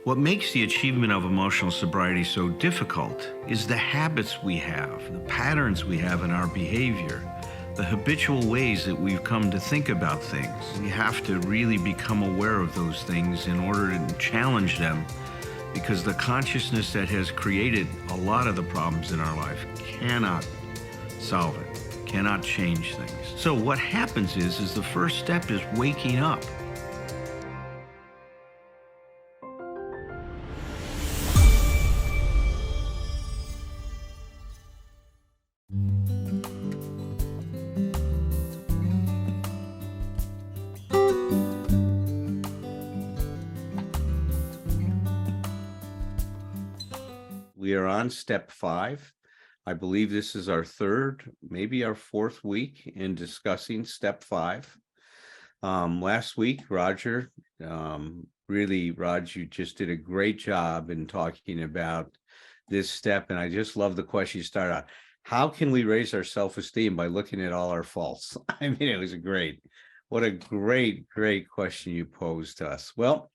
What makes the achievement of emotional sobriety so difficult is the habits we have, the patterns we have in our behavior, the habitual ways that we've come to think about things. We have to really become aware of those things in order to challenge them, because the consciousness that has created a lot of the problems in our life cannot solve it, cannot change things. So what happens is the first step is waking up. We are on step 5. I believe this is our third, maybe our fourth week in discussing step 5. Last week, Roger, Raj, you just did a great job in talking about this step. And I just love the question you started out. How can we raise our self-esteem by looking at all our faults? I mean, it was what a great question you posed to us. Well,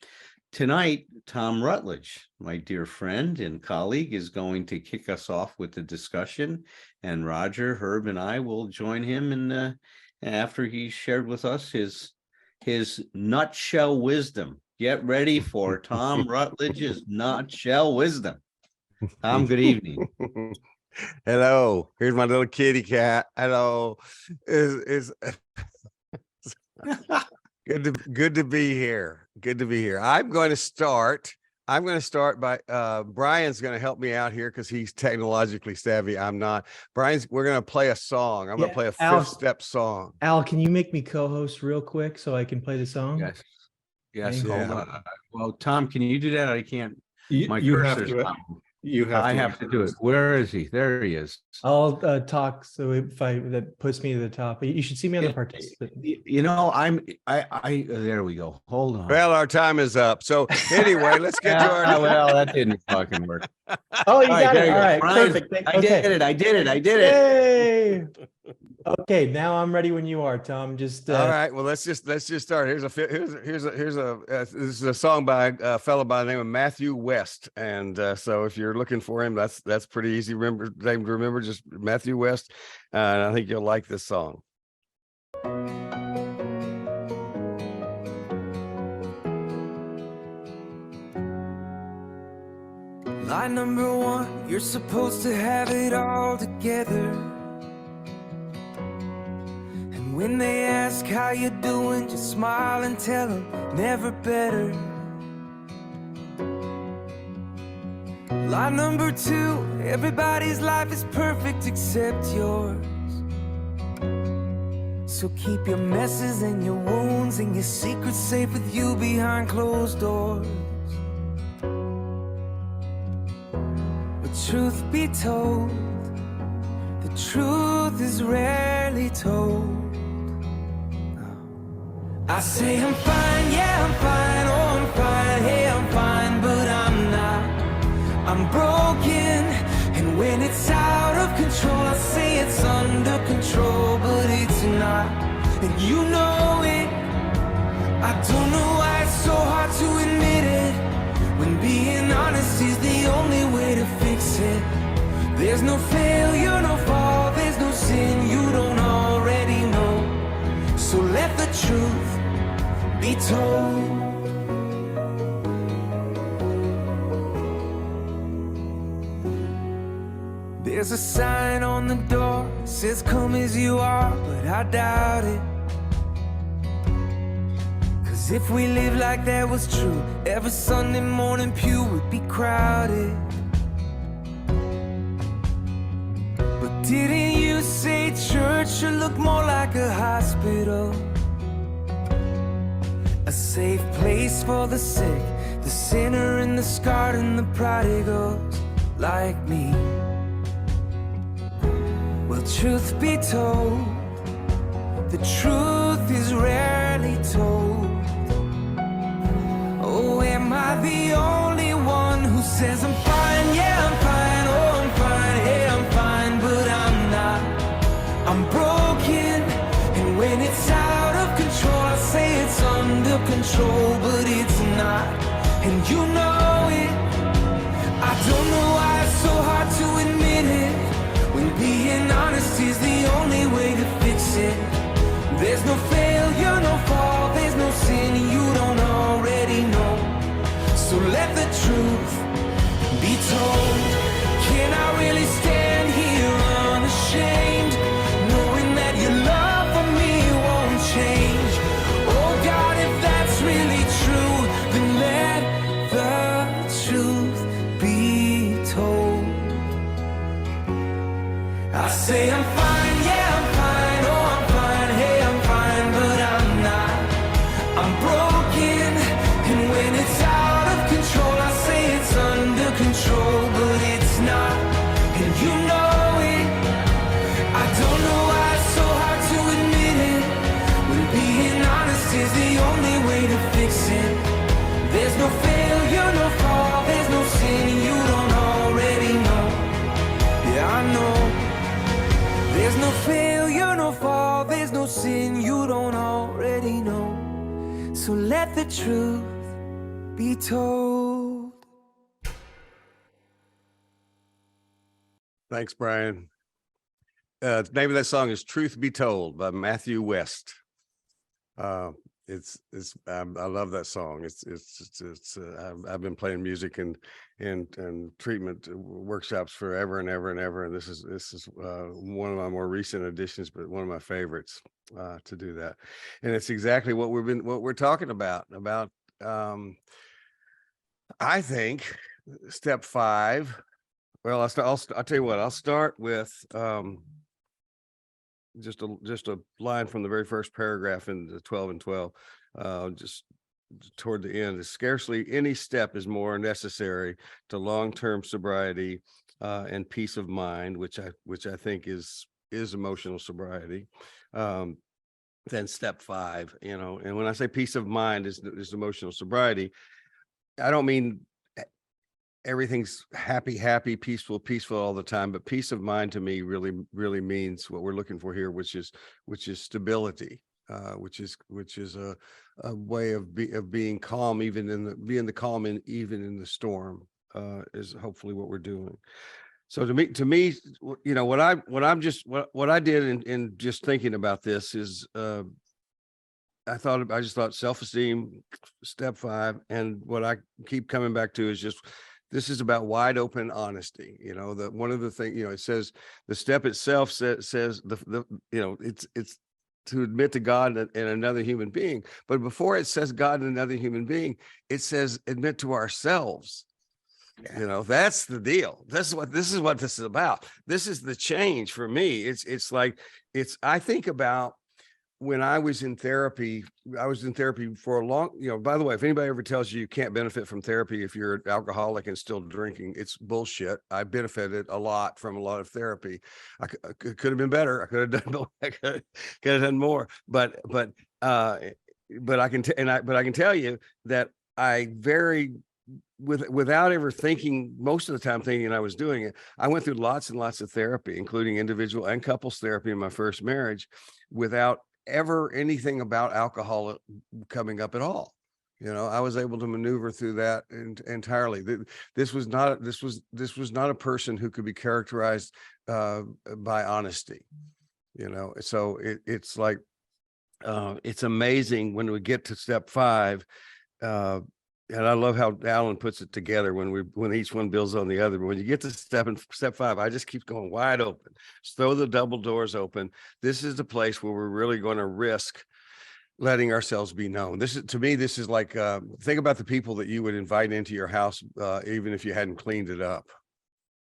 tonight, Thom Rutledge, my dear friend and colleague, is going to kick us off with the discussion, and Roger, Herb, and I will join him after he shared with us his nutshell wisdom. Get ready for Thom Rutledge's nutshell wisdom. Thom, good evening. Hello. Here's my little kitty cat. Hello. Is Good to be here. Good to be here. I'm going to start by Brian's going to help me out here because he's technologically savvy. I'm not. We're going to play a song. I'm going to play a fifth step song. Al, can you make me co-host real quick so I can play the song? Yes. Hold on. Well, Thom, can you do that? I can't. You have to. I have to do it. Where is he? There he is. I'll talk. So that puts me to the top. You should see me on the participant. You know, there we go. Hold on. Well, our time is up. So anyway, let's get to our. Well, that didn't fucking work. Oh, you got it. All right. Brian, Perfect. I did it. Yay! Okay, now I'm ready when you are, Thom. Just all right. Well, let's just start. This is a song by a fellow by the name of Matthew West, and so if you're looking for him, that's pretty easy. Remember, just Matthew West, and I think you'll like this song. Line number 1, you're supposed to have it all together. When they ask how you doing, just smile and tell them never better. Line number 2, everybody's life is perfect except yours. So keep your messes and your wounds and your secrets safe with you behind closed doors. But truth be told, the truth is rarely told. I say I'm fine, yeah I'm fine, oh I'm fine, hey I'm fine, but I'm not. I'm broken, and when it's out of control I say it's under control, but it's not. And you know it, I don't know why it's so hard to admit it, when being honest is the only way to fix it. There's no failure, no fall, there's no sin you don't already know. So let the truth be told. There's a sign on the door, says come as you are, but I doubt it. Cause if we live like that was true, every Sunday morning pew would be crowded. But didn't you say church should look more like a hospital? A safe place for the sick, the sinner and the scarred and the prodigals like me. Well, truth be told, the truth is rarely told. Oh, am I the only one who says I'm fine? Yeah, I'm fine, oh, I'm fine, hey, I'm fine, but I'm not. I'm broken, and when it's out of control I say it's under control, but it's not. And you know it. I don't know why it's so hard to admit it, when being honest is the only way to fix it. There's no failure, no fall, there's no sin you don't already know. So let the truth be told. Can I really stand here unashamed, knowing that your love for me won't change? Oh God, if that's really true, then let the truth be told. I say I'm fine, yeah I'm fine, oh I'm fine, hey I'm fine, but I'm not. I'm broken, and when it's out of control, I say it's under control, but it's not, and you know it. I don't know why it's so hard to admit it, when being honest is the only way to fix it. There's no failure, no fall, there's no sin you don't already know. Yeah, I know. There's no failure, no fall, there's no sin you don't already know. So let the truth be told. Thanks, Brian. The name of that song is "Truth Be Told" by Matthew West. I love that song. I've been playing music and treatment workshops forever and ever and ever, and this is one of my more recent additions, but one of my favorites to do that. And it's exactly what we're talking about. I think step 5. Well, I'll tell you what. I'll start with just a line from the very first paragraph in the 12 and 12, just toward the end. Scarcely any step is more necessary to long-term sobriety and peace of mind, which I think is emotional sobriety, than step 5. And when I say peace of mind is emotional sobriety, I don't mean everything's happy, peaceful all the time, but peace of mind to me really means what we're looking for here, which is stability, which is a way of being calm, even in the storm, is hopefully what we're doing. So to me, what I did in just thinking about this is, I just thought self-esteem, step 5, and what I keep coming back to is just, this is about wide open honesty. One of the things, it says the step itself says it's to admit to God and another human being. But before it says God and another human being, it says admit to ourselves. Yeah. That's the deal. This is what this is about. This is the change for me. I think about when I was in therapy for a long, by the way, if anybody ever tells you can't benefit from therapy if you're an alcoholic and still drinking, it's bullshit. I benefited a lot from a lot of therapy. I could have been better. I could have done I could have done more, but I can tell you that without ever thinking, most of the time thinking I was doing it, I went through lots and lots of therapy, including individual and couples therapy in my first marriage, without ever anything about alcohol coming up at all. I was able to maneuver through that entirely. This was not a person who could be characterized by honesty. So it's like it's amazing when we get to step 5. And I love how Alan puts it together when each one builds on the other. But when you get to step 5, I just keep going wide open. Just throw the double doors open. This is the place where we're really going to risk letting ourselves be known. To me, this is like, think about the people that you would invite into your house, even if you hadn't cleaned it up.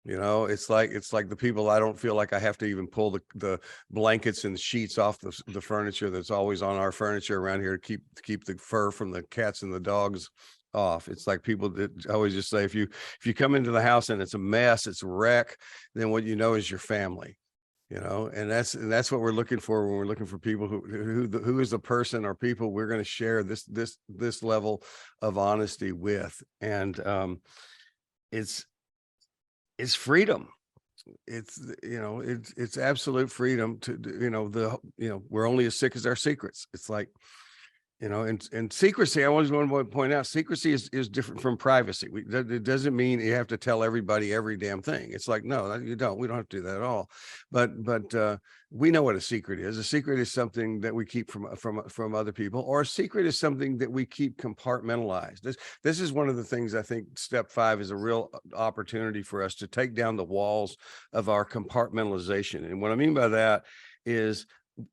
It's like the people I don't feel like I have to even pull the blankets and sheets off the furniture that's always on our furniture around here to keep the fur from the cats and the dogs off. It's like people that always just say, if you come into the house and it's a mess, it's a wreck, then what is your family. And that's what we're looking for when we're looking for people who is the person or people we're going to share this level of honesty with. And it's freedom. It's absolute freedom to we're only as sick as our secrets. It's like You know, and secrecy, I always want to point out, secrecy is different from privacy. It doesn't mean you have to tell everybody every damn thing. It's like, no, you don't. We don't have to do that at all. But we know what a secret is. A secret is something that we keep from other people, or a secret is something that we keep compartmentalized. This is one of the things I think step 5 is a real opportunity for us to take down the walls of our compartmentalization. And what I mean by that is,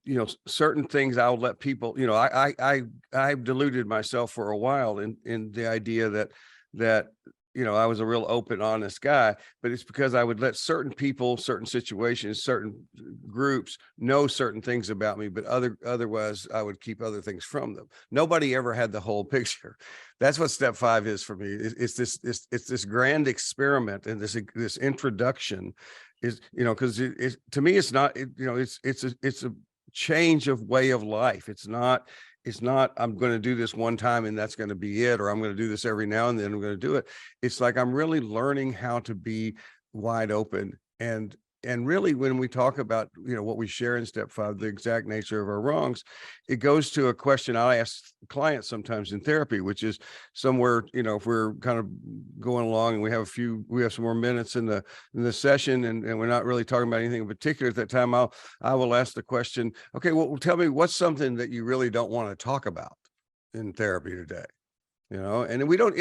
you know, certain things I'll let people, you know, I've deluded myself for a while in the idea that, you know, I was a real open, honest guy, but it's because I would let certain people, certain situations, certain groups know certain things about me, but otherwise I would keep other things from them. Nobody ever had the whole picture. That's what step 5 is for me. It's this grand experiment, and this introduction is, you know, because to me, it's not, you know, it's a change of way of life. It's not I'm going to do this one time and that's going to be it, or I'm going to do this every now and then I'm going to do it. It's like I'm really learning how to be wide open. And really, when we talk about, you know, what we share in step 5, the exact nature of our wrongs, it goes to a question I ask clients sometimes in therapy, which is somewhere, you know, if we're kind of going along and we have some more minutes in the session, and we're not really talking about anything in particular at that time, I will ask the question, okay, well, tell me what's something that you really don't want to talk about in therapy today. You know, and we don't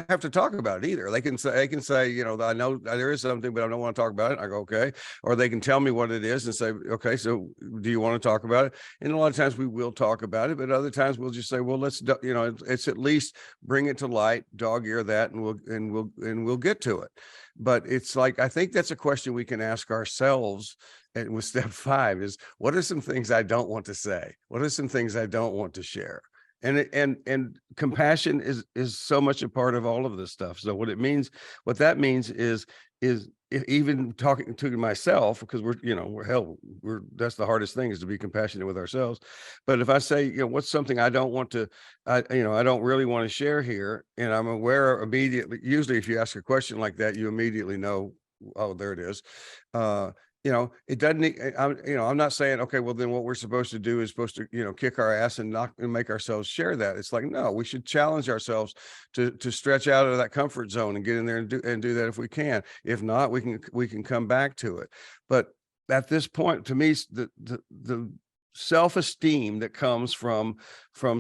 have to talk about it either. They can say, you know, I know there is something, but I don't want to talk about it. I go, okay. Or they can tell me what it is and say, okay, so do you want to talk about it? And a lot of times we will talk about it, but other times we'll just say, well, let's, you know, it's at least bring it to light, dog ear that, and we'll get to it. But it's like, I think that's a question we can ask ourselves. And with step 5 is, what are some things I don't want to say? What are some things I don't want to share? And compassion is so much a part of all of this stuff. So what that means is even talking to myself, because that's the hardest thing, is to be compassionate with ourselves. But if I say, you know, what's something I don't want to, I don't really want to share here, and I'm aware immediately, usually if you ask a question like that, you immediately know, oh, there it is. You know, it doesn't, I'm not saying, okay, well, then what we're supposed to do is supposed to, you know, kick our ass and make ourselves share that. It's like, no, we should challenge ourselves to stretch out of that comfort zone and get in there and do that if we can. If not, we can come back to it. But at this point, to me, the self-esteem that comes from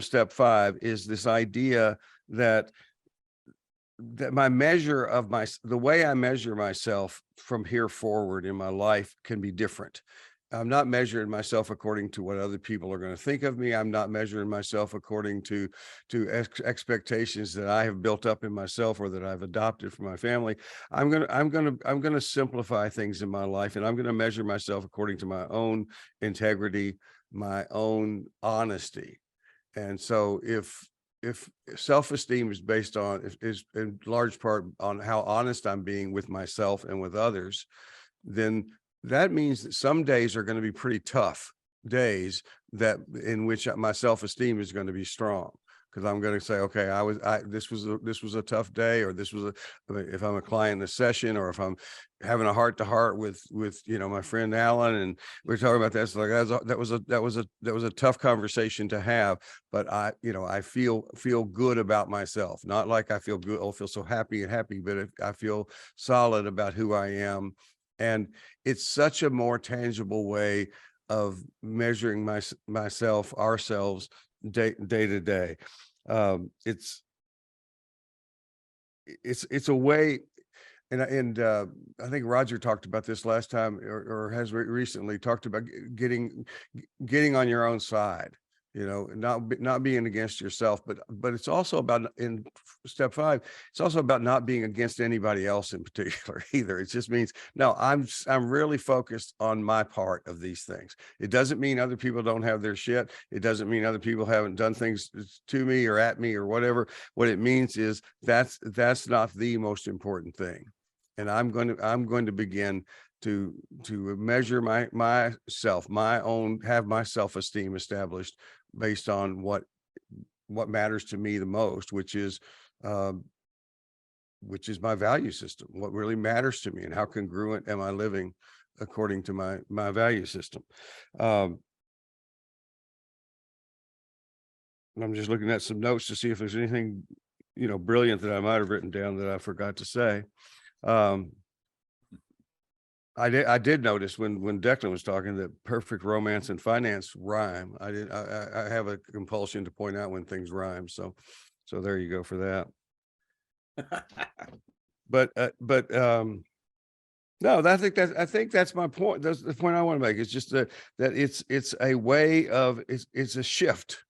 step 5 is this idea that the way I measure myself from here forward in my life can be different. I'm not measuring myself according to what other people are going to think of me. I'm not measuring myself according to expectations that I have built up in myself or that I've adopted from my family. I'm going to simplify things in my life, and I'm going to measure myself according to my own integrity, my own honesty. And so if self-esteem is based on, is in large part on how honest I'm being with myself and with others, then that means that some days are going to be pretty tough days in which my self-esteem is going to be strong. Because I'm going to say, okay, this was a tough day, or if I'm a client in a session, or if I'm having a heart-to-heart with you know, my friend Alan, and we're talking about this, like that was a tough conversation to have. But I feel good about myself, not like I feel good, I feel so happy, but I feel solid about who I am, and it's such a more tangible way of measuring ourselves day to day. It's a way, and I think Roger talked about this last time, or has recently talked about getting on your own side, you know, not being against yourself, but it's also about, in step 5, it's also about not being against anybody else in particular either. It just means, no, I'm really focused on my part of these things. It doesn't mean other people don't have their shit. It doesn't mean other people haven't done things to me or at me or whatever. What it means is that's not the most important thing. And I'm going to begin to measure myself, have my self-esteem established based on what matters to me the most, which is my value system, what really matters to me, and how congruent am I living according to my value system. I'm just looking at some notes to see if there's anything, brilliant that I might have written down that I forgot to say. I did notice when Declan was talking that perfect romance and finance rhyme. I have a compulsion to point out when things rhyme. So there you go for that. But no, I think that's my point. That's the point I want to make. It's just that it's a way of it's a shift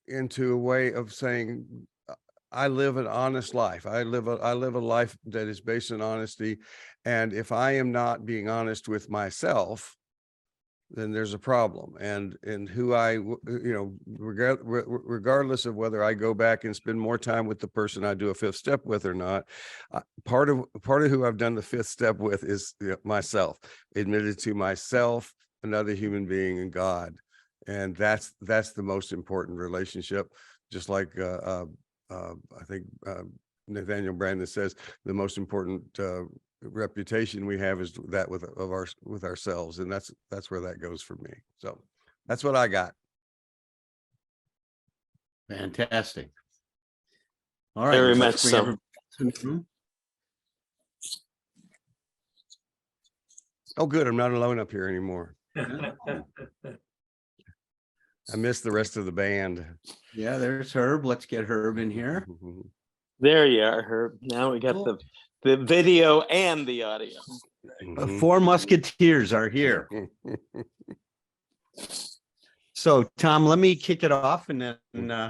into a way of saying I live an honest life. I live a life that is based on honesty, and if I am not being honest with myself, then there's a problem. And who regardless of whether I go back and spend more time with the person I do a fifth step with or not, part of who I've done the fifth step with is myself, admitted to myself, another human being, and God. And that's the most important relationship. Just like I think Nathaniel Brandon says, the most important reputation we have is that with ourselves, and that's where that goes for me. So that's what I got. Fantastic. All right. Very let's much bring so. everybody- Oh, good. I'm not alone up here anymore. I missed the rest of the band. Yeah, there's Herb. Let's get Herb in here. There you are, Herb. Now we got the video and the audio. The four musketeers are here. So, Tom, let me kick it off. And then,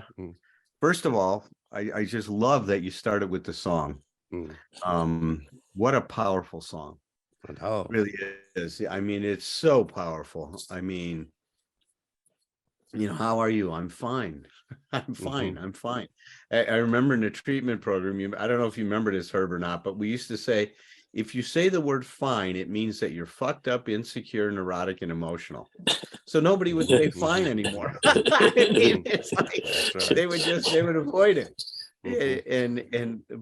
first of all, I just love that you started with the song. What a powerful song. Oh, It really is. I mean, it's so powerful. I mean, how are you? I'm fine. I'm fine. I'm fine. I remember in the treatment program, I don't know if you remember this, Herb, or not, but we used to say, if you say the word fine, it means that you're fucked up, insecure, neurotic, and emotional. So nobody would say fine anymore. It's like, they would avoid it.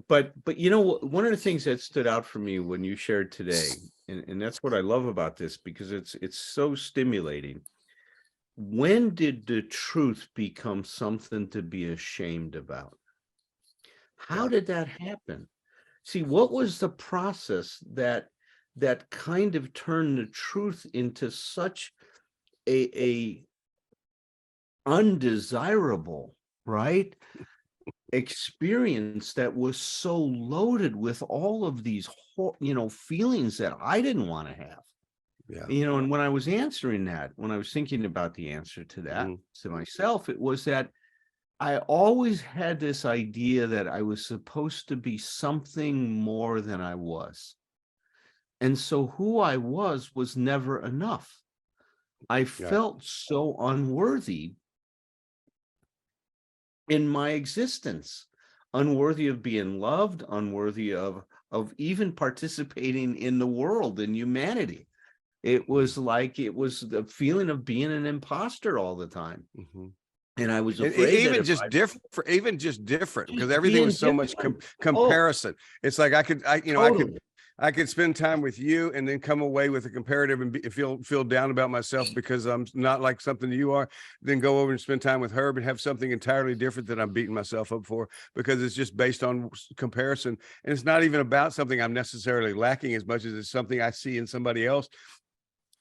But one of the things that stood out for me when you shared today, and that's what I love about this, because it's so stimulating. When did the truth become something to be ashamed about? How did that happen? See, what was the process that kind of turned the truth into such a undesirable, right, experience that was so loaded with all of these feelings that I didn't want to have? Yeah. And when I was answering that, when I was thinking about the answer to that to myself, it was that I always had this idea that I was supposed to be something more than I was. And so who I was never enough. I felt so unworthy in my existence, unworthy of being loved, unworthy of even participating in the world, in humanity. It was like, it was the feeling of being an imposter all the time. And I was afraid even just different, because everything was so much comparison. It's like I could spend time with you and then come away with a comparative and feel down about myself because I'm not like something you are, then go over and spend time with Herb and have something entirely different that I'm beating myself up for, because it's just based on comparison. And it's not even about something I'm necessarily lacking as much as it's something I see in somebody else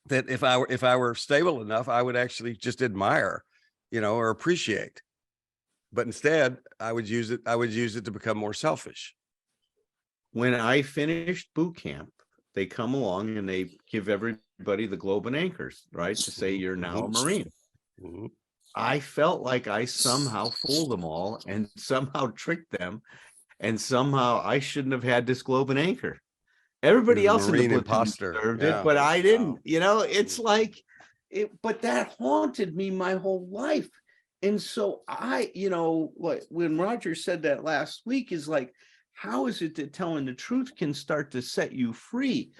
that if I were stable enough, I would actually just admire, or appreciate. But instead, I would use it to become more selfish. When I finished boot camp, they come along and they give everybody the globe and anchors, right? To say you're now a Marine. I felt like I somehow fooled them all and somehow tricked them. And somehow I shouldn't have had this globe and anchor. Everybody else in the platoon deserved it, but I didn't. It's like it, but that haunted me my whole life. And so when Roger said that last week, is like, how is it that telling the truth can start to set you free?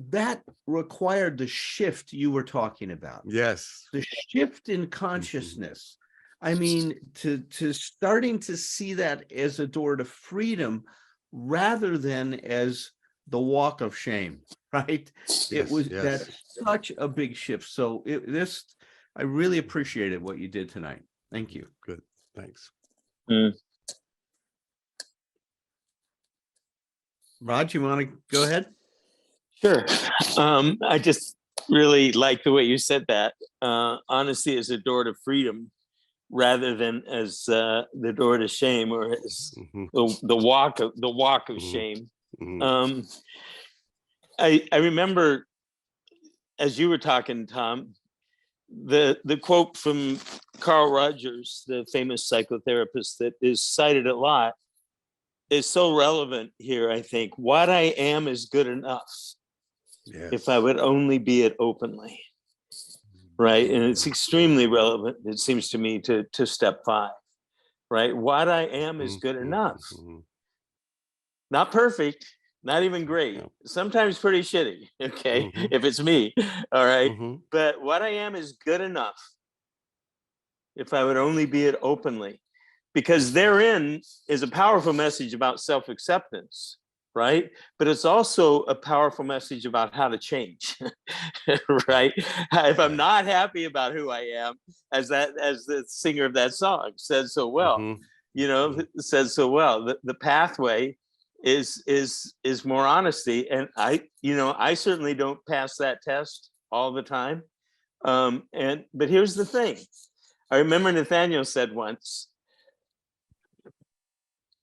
That required the shift you were talking about. Yes. The shift in consciousness. I mean, to starting to see that as a door to freedom rather than as the walk of shame, right? That's such a big shift. So I really appreciated what you did tonight. Thank you. Good. Thanks. Rod, you want to go ahead? Sure. I just really like the way you said that. Honesty is a door to freedom rather than as the door to shame, or as the walk of shame. I remember, as you were talking, Thom, the quote from Carl Rogers, the famous psychotherapist that is cited a lot, is so relevant here. I think what I am is good enough. Yes. If I would only be it openly. Right. And it's extremely relevant, it seems to me, to step 5. Right. What I am is good enough. Not perfect, not even great, sometimes pretty shitty. Okay. If it's me. All right. But what I am is good enough. If I would only be it openly, because therein is a powerful message about self-acceptance. Right. But it's also a powerful message about how to change. Right. If I'm not happy about who I am, as the singer of that song said so well, said so well, the pathway is more honesty. And I certainly don't pass that test all the time. But here's the thing. I remember Nathaniel said once,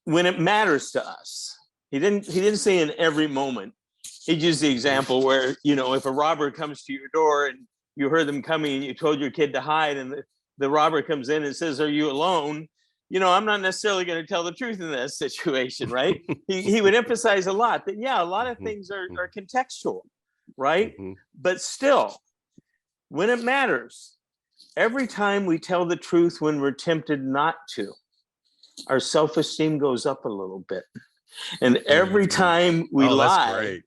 when it matters to us, he didn't say in every moment. He used the example where, if a robber comes to your door and you heard them coming and you told your kid to hide, and the robber comes in and says, "Are you alone?" I'm not necessarily going to tell the truth in that situation, right? he would emphasize a lot that, a lot of things are contextual, right? But still, when it matters, every time we tell the truth when we're tempted not to, our self-esteem goes up a little bit. And every time we lie,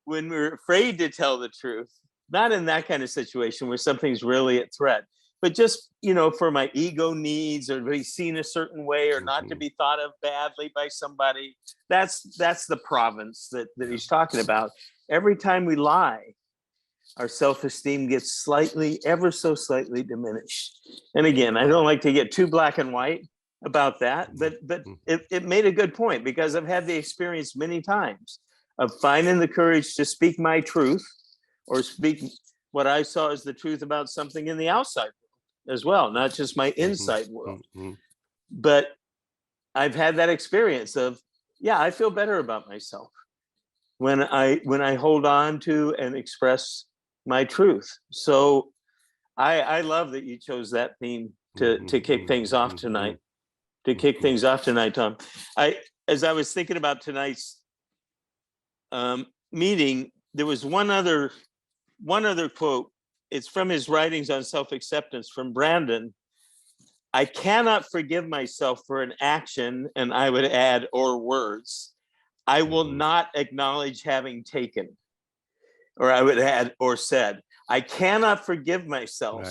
when we're afraid to tell the truth, not in that kind of situation where something's really at threat, but just, for my ego needs, or to be seen a certain way, or not to be thought of badly by somebody, that's the province that he's talking about. Every time we lie, our self-esteem gets ever so slightly diminished. And again, I don't like to get too black and white about that, but it made a good point, because I've had the experience many times of finding the courage to speak my truth, or speak what I saw as the truth about something in the outside world as well, not just my inside world. But I've had that experience of, I feel better about myself when I hold on to and express my truth. So I love that you chose that theme to kick things off tonight. Thom. As I was thinking about tonight's meeting, there was one other quote. It's from his writings on self-acceptance, from Brandon. "I cannot forgive myself for an action," and I would add, or words, "I will not acknowledge having taken." Or I would add, or said, "I cannot forgive myself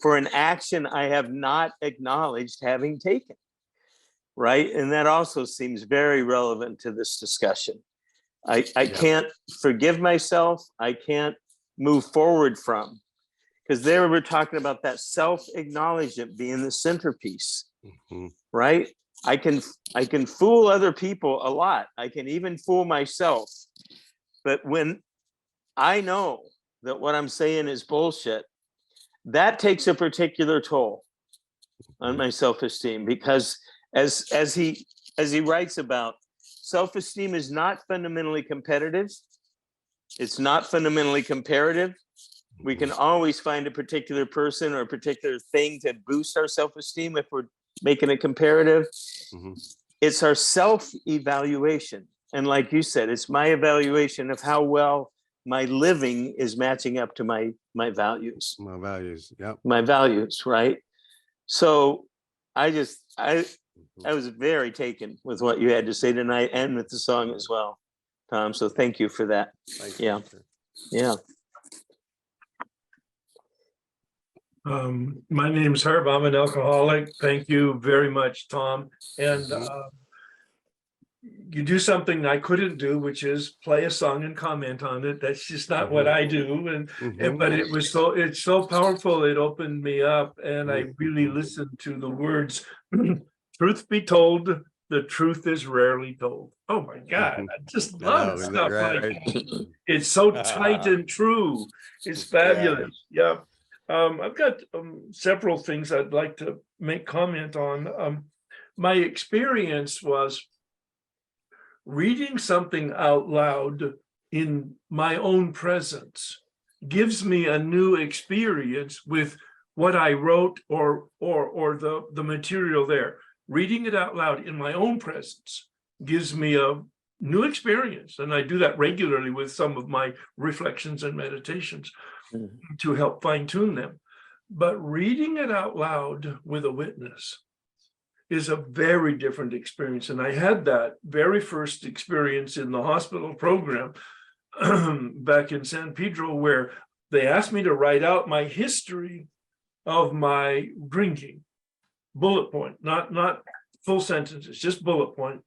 for an action I have not acknowledged having taken." Right. And that also seems very relevant to this discussion. I can't forgive myself. I can't move forward from, because there we're talking about that self-acknowledgement being the centerpiece. Right. I can fool other people a lot. I can even fool myself. But when I know that what I'm saying is bullshit, that takes a particular toll on my self-esteem, because as he writes about, self-esteem is not fundamentally competitive. It's not fundamentally comparative. We can always find a particular person or a particular thing to boost our self-esteem if we're making it comparative. It's our self-evaluation. And like you said, it's my evaluation of how well my living is matching up to my values. My values, right? So I was very taken with what you had to say tonight, and with the song as well, Thom. So thank you for that. Yeah. My name's Herb. I'm an alcoholic. Thank you very much, Thom. And you do something I couldn't do, which is play a song and comment on it. That's just not what I do. And but it's so powerful. It opened me up, and I really listened to the words. Truth be told, the truth is rarely told. Oh my God, I just love isn't stuff that like right? it's so tight and true. It's fabulous. Yeah. I've got several things I'd like to make comment on. My experience was reading something out loud in my own presence gives me a new experience with what I wrote or the material there. Reading it out loud in my own presence gives me a new experience. And I do that regularly with some of my reflections and meditations to help fine tune them. But reading it out loud with a witness is a very different experience. And I had that very first experience in the hospital program back in San Pedro, where they asked me to write out my history of my drinking, bullet point, not full sentences, just bullet point.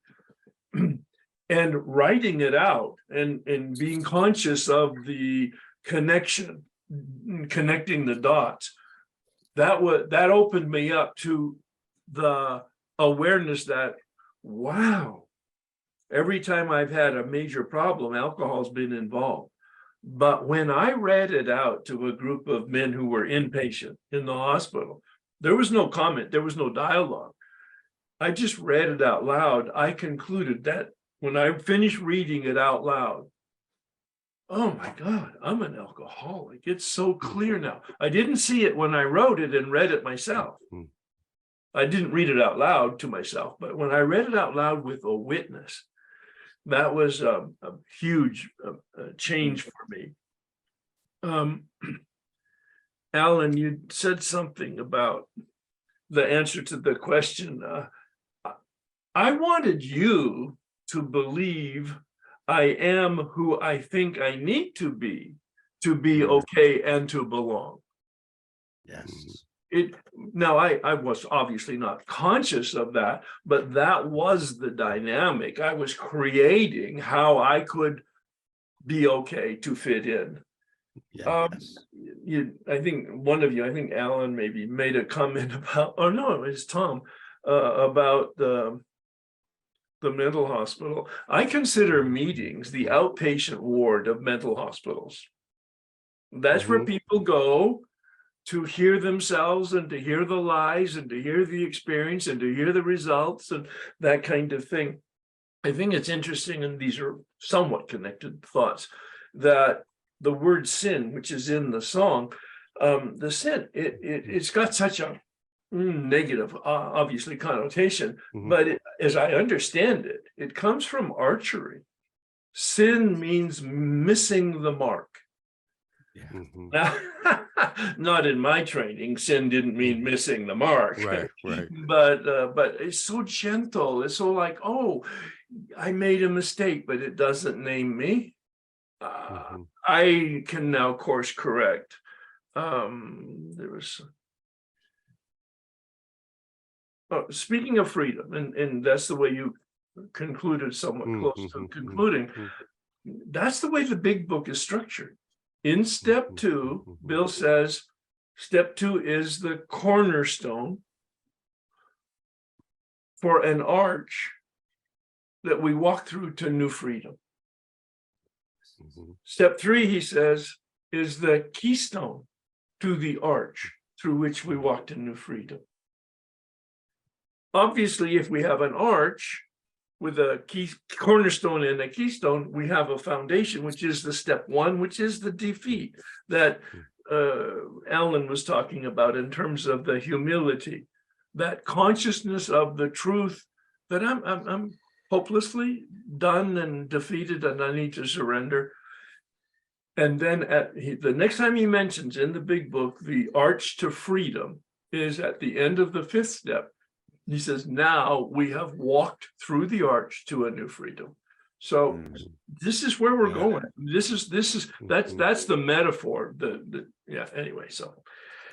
And writing it out and being conscious of the connection, connecting the dots, that opened me up to the awareness that, wow, every time I've had a major problem, alcohol's been involved. But when I read it out to a group of men who were inpatient in the hospital, there was no comment, there was no dialogue. I just read it out loud. I concluded that when I finished reading it out loud, oh my God, I'm an alcoholic. It's so clear now. I didn't see it when I wrote it and read it myself. I didn't read it out loud to myself, but when I read it out loud with a witness, that was a huge change for me. Alan, you said something about the answer to the question. I wanted you to believe I am who I think I need to be okay and to belong. Yes. Now I was obviously not conscious of that, but that was the dynamic. I was creating how I could be okay to fit in. Yes. I think one of you, I think Alan maybe made a comment about, oh no, it was Thom, about the mental hospital. I consider meetings the outpatient ward of mental hospitals. That's where people go to hear themselves and to hear the lies and to hear the experience and to hear the results and that kind of thing. I think it's interesting, and these are somewhat connected thoughts, that the word sin, which is in the song, the sin, it's got such a negative, obviously, connotation, but as I understand it, it comes from archery. Sin means missing the mark. Now, not in my training, sin didn't mean missing the mark. Right. But it's so gentle. It's so like, oh, I made a mistake, but it doesn't name me. I can now course correct. There was. Speaking of freedom, and that's the way you concluded, somewhat close to concluding. That's the way the big book is structured. In step 2, Bill says, step 2 is the cornerstone for an arch that we walk through to new freedom. Step 3, he says, is the keystone to the arch through which we walk to new freedom. Obviously, if we have an arch with a cornerstone and a keystone, we have a foundation, which is the step 1, which is the defeat that Alan was talking about in terms of the humility, that consciousness of the truth that I'm hopelessly done and defeated and I need to surrender. And then the next time he mentions in the big book, the arch to freedom is at the end of the 5th step. He says, now we have walked through the arch to a new freedom. So this is where we're going. That's the metaphor. Anyway, so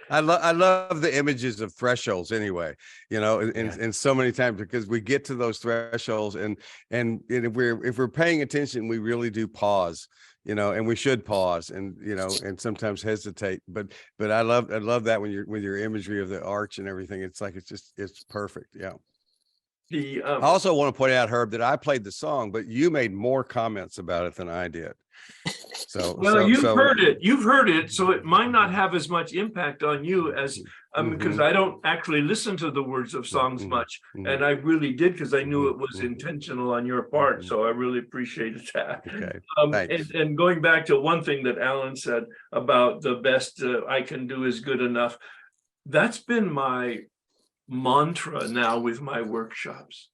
I love the images of thresholds anyway, and so many times, because we get to those thresholds and if we're paying attention, we really do pause, and we should pause and, and sometimes hesitate. But I love that when you're with your imagery of the arch and everything, it's like, it's perfect. Yeah. I also want to point out, Herb, that I played the song, but you made more comments about it than I did. So, you've heard it, so it might not have as much impact on you as because I don't actually listen to the words of songs much, and I really did, because I knew it was intentional on your part. So I really appreciated that. Okay, and going back to one thing that Alan said about the best I can do is good enough, that's been my mantra now with my workshops.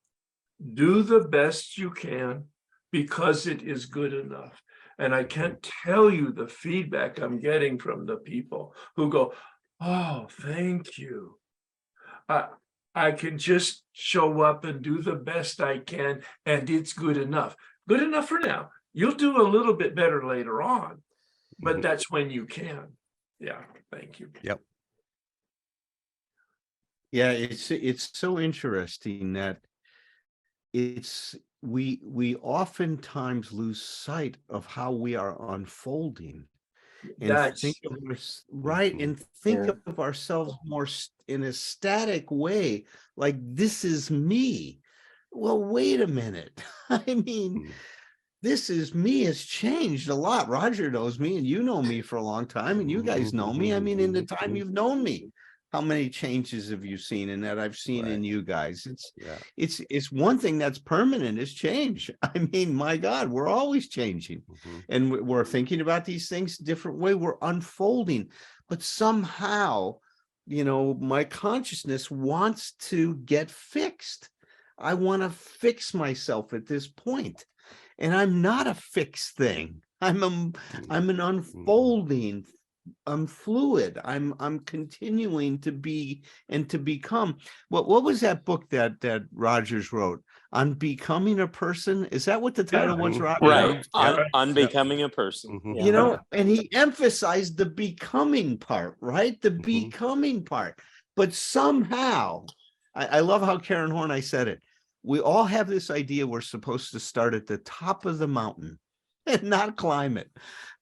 Do the best you can because it is good enough. And I can't tell you the feedback I'm getting from the people who go, oh, thank you. I can just show up and do the best I can, and it's good enough. Good enough for now. You'll do a little bit better later on, but that's when you can. Yeah, thank you. Yep. Yeah, it's so interesting that we oftentimes lose sight of how we are unfolding, and think of ourselves more in a static way, like this is me. Well, wait a minute. I mean, this is me has changed a lot. Roger knows me, and you know me for a long time, and you guys know me. I mean, in the time you've known me, how many changes have you seen, and that I've seen in you guys? It's one thing that's permanent is change. I mean, my God, we're always changing, and we're thinking about these things a different way. We're unfolding, but somehow, my consciousness wants to get fixed. I want to fix myself at this point, and I'm not a fixed thing. I'm an unfolding. I'm fluid. I'm continuing to be and to become. What was that book that Rogers wrote on becoming a person? Is that what the title was, Roger? Right. On becoming a person. And he emphasized the becoming part, right? The becoming part. But somehow, I love how Karen Horney said it. We all have this idea we're supposed to start at the top of the mountain and not climb it.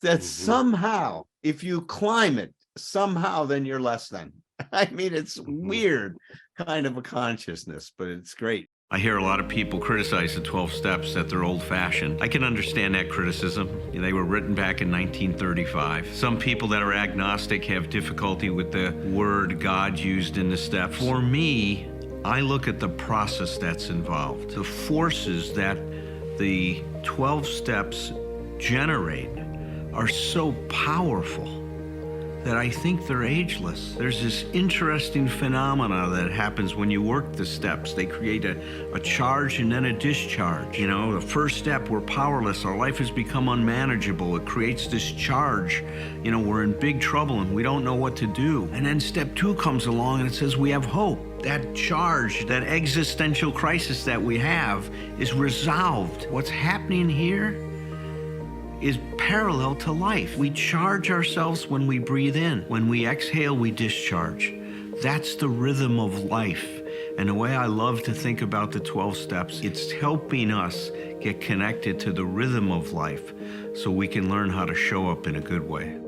That somehow, if you climb it, somehow then you're less than. I mean, it's weird kind of a consciousness, but it's great. I hear a lot of people criticize the 12 steps, that they're old-fashioned. I can understand that criticism. They were written back in 1935. Some people that are agnostic have difficulty with the word God used in the steps. For me, I look at the process that's involved, the forces that the 12 steps generate are so powerful that I think they're ageless. There's this interesting phenomena that happens when you work the steps. They create a charge and then a discharge. The first step, we're powerless. Our life has become unmanageable. It creates this charge. We're in big trouble and we don't know what to do. And then step 2 comes along and it says we have hope. That charge, that existential crisis that we have is resolved. What's happening here is parallel to life. We charge ourselves when we breathe in. When we exhale, we discharge. That's the rhythm of life. And the way I love to think about the 12 steps, it's helping us get connected to the rhythm of life so we can learn how to show up in a good way.